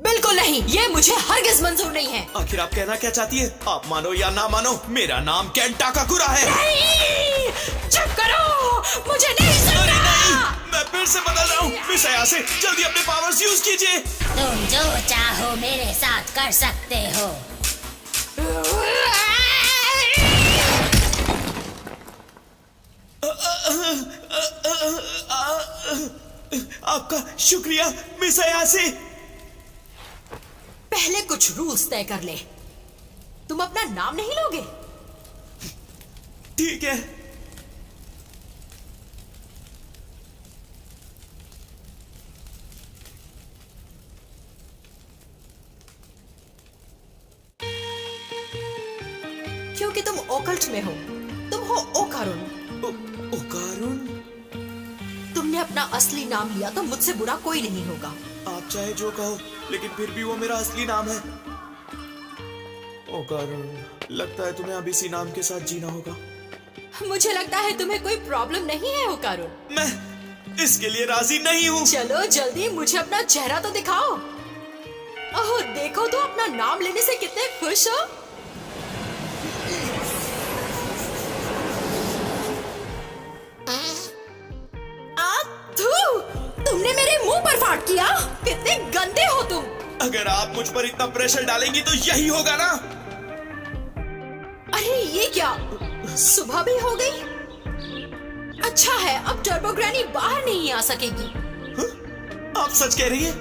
बिल्कुल नहीं, ये मुझे हरगिज मंजूर नहीं है। आखिर आप कहना क्या चाहती है? आप मानो या ना मानो, मेरा नाम केंट टाकाकुरा है। नहीं, चुप करो, मुझे नहीं सुनना। अरे नहीं, मैं फिर से बदल रहा हूँ। मिस अयासे, जल्दी अपने पावर्स यूज कीजिए। तुम जो चाहो मेरे साथ कर सकते हो। आपका शुक्रिया मिस अयासे। पहले कुछ रूल्स तय कर ले। तुम अपना नाम नहीं लोगे? ठीक है। क्योंकि तुम ओकल्ट में हो। तुम हो ओकारुन। ओकारुन? तुमने अपना असली नाम लिया तो मुझसे बुरा कोई नहीं होगा। आप चाहे जो कहो, लेकिन फिर भी वो मेरा असली नाम है। ओकारुन, लगता है तुम्हें अब इसी नाम के साथ जीना होगा। मुझे लगता है तुम्हें कोई प्रॉब्लम नहीं है ओकारुन। मैं इसके लिए राजी नहीं हूँ। चलो जल्दी मुझे अपना चेहरा तो दिखाओ। ओह देखो तो अपना नाम लेने से कितने खुश हो। तुमने मेरे मुंह पर फाड़ किया। कितने गंदे हो तुम। अगर आप मुझ पर इतना प्रेशर डालेंगी तो यही होगा ना। अरे ये क्या, सुबह भी हो गई। अच्छा है, अब टर्बो ग्रैनी बाहर नहीं आ सकेगी। आप सच कह रही हैं?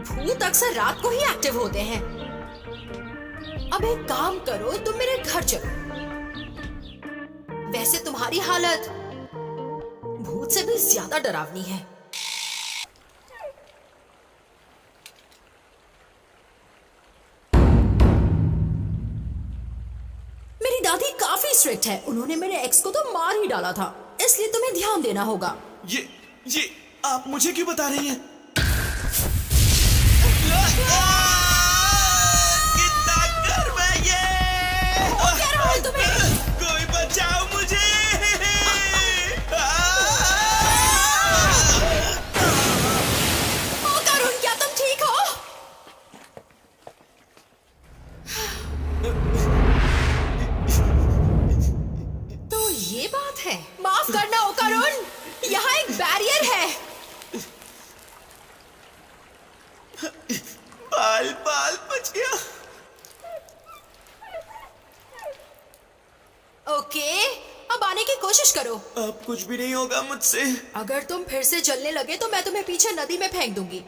भूत अक्सर रात को ही एक्टिव होते हैं। अब एक काम करो, तुम मेरे घर चलो। वैसे तुम्हारी हालत भूत से भी ज्यादा डरावनी है। मेरी दादी काफी स्ट्रिक्ट है। उन्होंने मेरे एक्स को तो मार ही डाला था, इसलिए तुम्हें ध्यान देना होगा। ये आप मुझे क्यों बता रही हैं? कितना गर्म है ये! क्या रहा है तुम्हें? कोई बचाओ मुझे! करुण, क्या तुम ठीक हो? तो ये बात है। माफ करना ओकारुन, यहाँ एक बैरियर है। बाल बच गया। ओके, अब आने की कोशिश करो। अब कुछ भी नहीं होगा मुझसे। अगर तुम फिर से जलने लगे तो मैं तुम्हें पीछे नदी में फेंक दूंगी।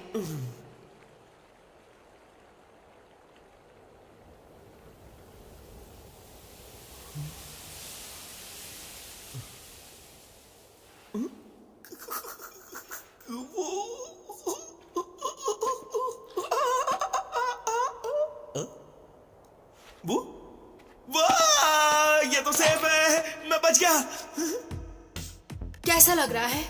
वो वाह, ये तो सेफ है। मैं बच गया। कैसा लग रहा है?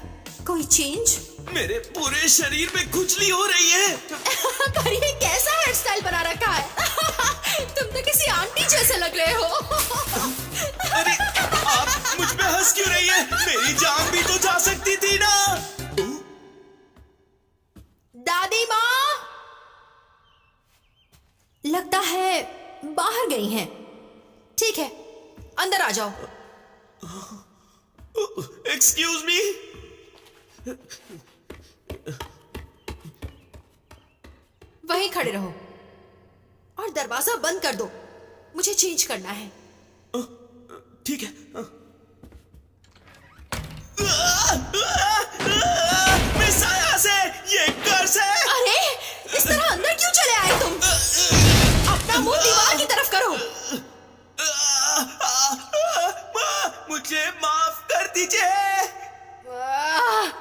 कोई चेंज? मेरे पूरे शरीर में खुजली हो रही है। पर ये कैसा हेयर स्टाइल बना रखा है? तुम तो किसी आंटी जैसे लग रहे हो। अरे आप मुझ पे हंस क्यों रही है? मेरी जान भी तो जा सकती थी ना। दादी माँ लगता है बाहर गई हैं। ठीक है, अंदर आ जाओ। Excuse me. वहीं खड़े रहो और दरवाजा बंद कर दो। मुझे चेंज करना है। ठीक है। मिस अयासे, ये कर्स है। अरे इस तरह अंदर क्यों चले आए तुम? अपना मुंह दीवार की तरफ करो। मुझे माफ कर दीजिए।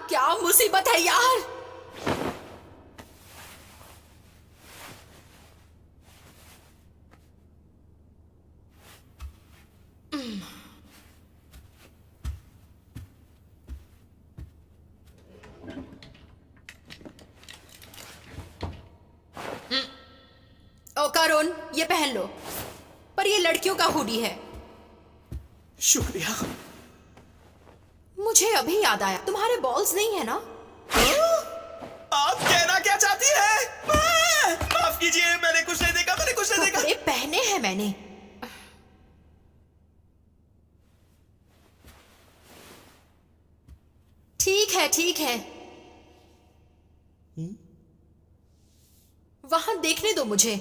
क्या मुसीबत है यार। ओकारुन, ये पहन लो। पर ये लड़कियों का हुडी है। शुक्रिया। मुझे अभी याद आया, तुम्हारे बॉल्स नहीं है ना? आप कहना क्या चाहती हैं? ठीक है। वहां देखने दो मुझे।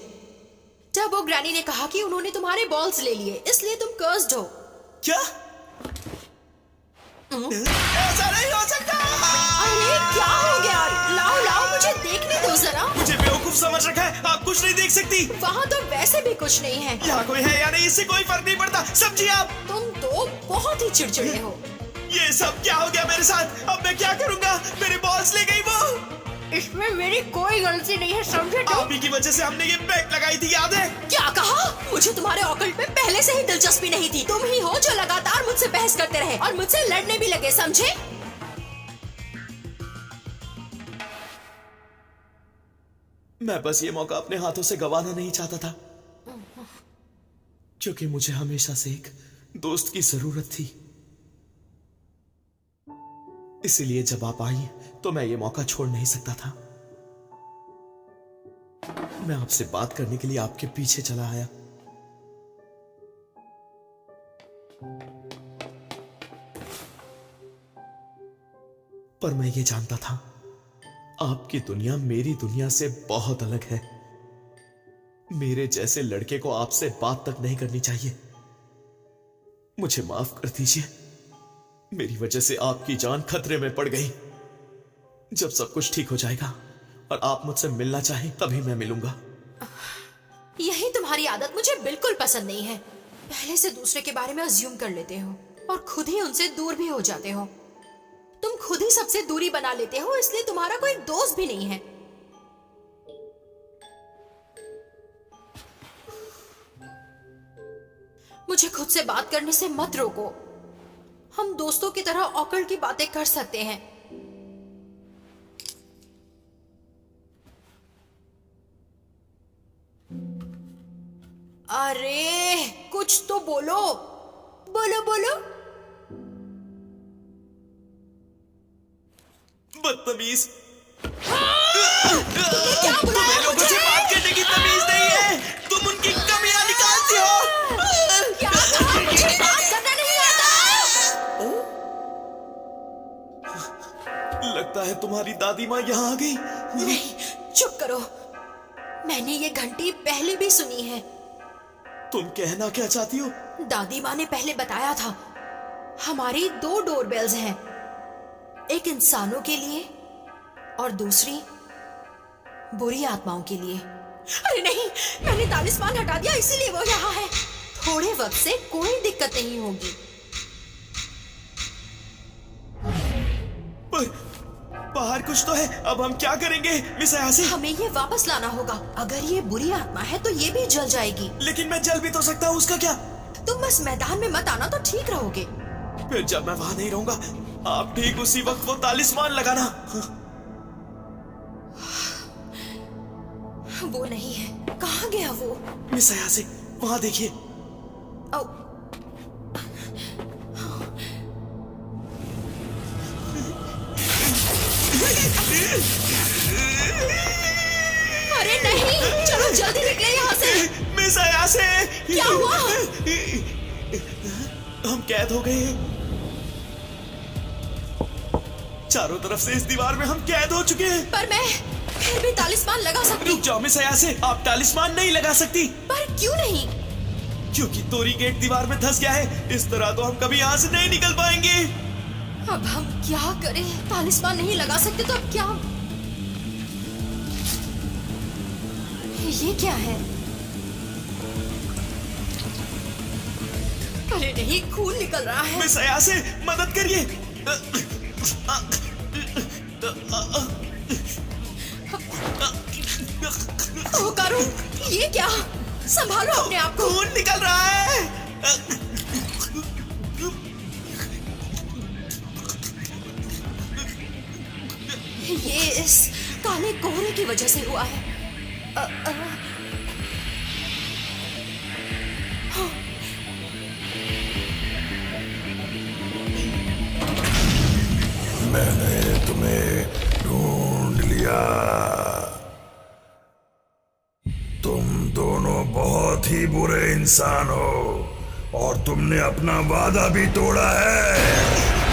टर्बो ग्रैनी ने कहा कि उन्होंने तुम्हारे बॉल्स ले लिए, इसलिए तुम कर्स्ड हो। क्या? ऐसा नहीं हो सकता। अरे क्या हो गया? लाओ लाओ मुझे देखने दो जरा। मुझे बेवकूफ समझ रखा है, आप कुछ नहीं देख सकती। वहाँ तो वैसे भी कुछ नहीं है। यहाँ कोई है या नहीं, इससे कोई फर्क नहीं पड़ता, समझिए आप। तुम तो बहुत ही चिड़चिड़े हो। ये सब क्या हो गया मेरे साथ? अब मैं क्या करूँगा? मेरे बॉल्स ले गई वो। इसमें मेरी कोई गलती नहीं है, समझे तुम? आप ही की वजह से हमने ये बेट लगाई थी, याद है? क्या कहा? मुझे तुम्हारे ऑकल्ट में पहले से ही दिलचस्पी नहीं थी। तुम ही हो जो लगातार मुझसे बहस करते रहे और मुझसे लड़ने भी लगे, समझे? मैं बस ये मौका अपने हाथों से गंवाना नहीं चाहता था, क्योंकि मुझे हमेशा से एक दोस्त की जरूरत थी। इसीलिए जब आप आई तो मैं ये मौका छोड़ नहीं सकता था। मैं आपसे बात करने के लिए आपके पीछे चला आया। पर मैं ये जानता था, आपकी दुनिया मेरी दुनिया से बहुत अलग है। मेरे जैसे लड़के को आपसे बात तक नहीं करनी चाहिए। मुझे माफ कर दीजिए, मेरी वजह से आपकी जान खतरे में पड़ गई। जब सब कुछ ठीक हो जाएगा और आप मुझसे मिलना चाहें तभी मैं मिलूंगा। यही तुम्हारी आदत मुझे बिल्कुल पसंद नहीं है। पहले से दूसरे के बारे में अज्यूम कर लेते हो और खुद ही उनसे दूर भी हो जाते हो। तुम खुद ही सबसे दूरी बना लेते हो, इसलिए तुम्हारा कोई दोस्त भी नहीं है। मुझे खुद से बात करने से मत रोको। हम दोस्तों की तरह ऑकल्ट की बातें कर सकते हैं। अरे कुछ तो बोलो, बोलो बोलो। बदतमीज। क्या तुम्हें लोगों से बात करने की तमीज नहीं है। तुम उनकी कमियां निकालती हो। क्या कहा? मुझे बात करना नहीं आता। लगता है तुम्हारी दादी माँ यहाँ आ गई। नहीं, चुप करो। मैंने ये घंटी पहले भी सुनी है। तुम कहना क्या चाहती हो? दादी माँ ने पहले बताया था, हमारी 2 डोरबेल्स हैं, एक इंसानों के लिए और दूसरी बुरी आत्माओं के लिए। अरे नहीं, मैंने तालिस्मान हटा दिया, इसीलिए वो यहाँ है। थोड़े वक्त से कोई दिक्कत नहीं होगी। पर बाहर कुछ तो है, अब हम क्या करेंगे मिस अयासी? हमें ये वापस लाना होगा। अगर ये बुरी आत्मा है तो ये भी जल जाएगी। लेकिन मैं जल भी तो सकता हूँ, उसका क्या? तुम बस मैदान में मत आना तो ठीक रहोगे। फिर जब मैं वहां नहीं रहूंगा, आप ठीक उसी वक्त वो तालिस्मान लगाना। वो नहीं है। कहाँ गया वो? मिस अयासी, वहां देखिए। अरे नहीं, चलो जल्दी निकले यहाँ से। मिस अयासी, क्या हुआ? हम कैद हो गए। चारों तरफ से इस दीवार में हम कैद हो चुके हैं। पर मैं फिर भी तालिस्मान लगा सकती। रुक जाओ मिस अयासी, आप तालिस्मान नहीं लगा सकती। पर क्यों नहीं? क्योंकि तोरी गेट दीवार में धंस गया है। इस तरह तो हम कभी यहाँ से नहीं निकल पाएंगे। अब हम क्या करें? तालिस्मान नहीं लगा सकते तो अब क्या? ये क्या है? अरे नहीं, खून निकल रहा है। मिस अयासी, मदद करिए। ओ करो, ये क्या? संभालो अपने आप को। खून निकल रहा है। ये इस काले कोहरे की वजह से हुआ है। मैंने तुम्हें ढूंढ लिया। तुम दोनों बहुत ही बुरे इंसान हो और तुमने अपना वादा भी तोड़ा है।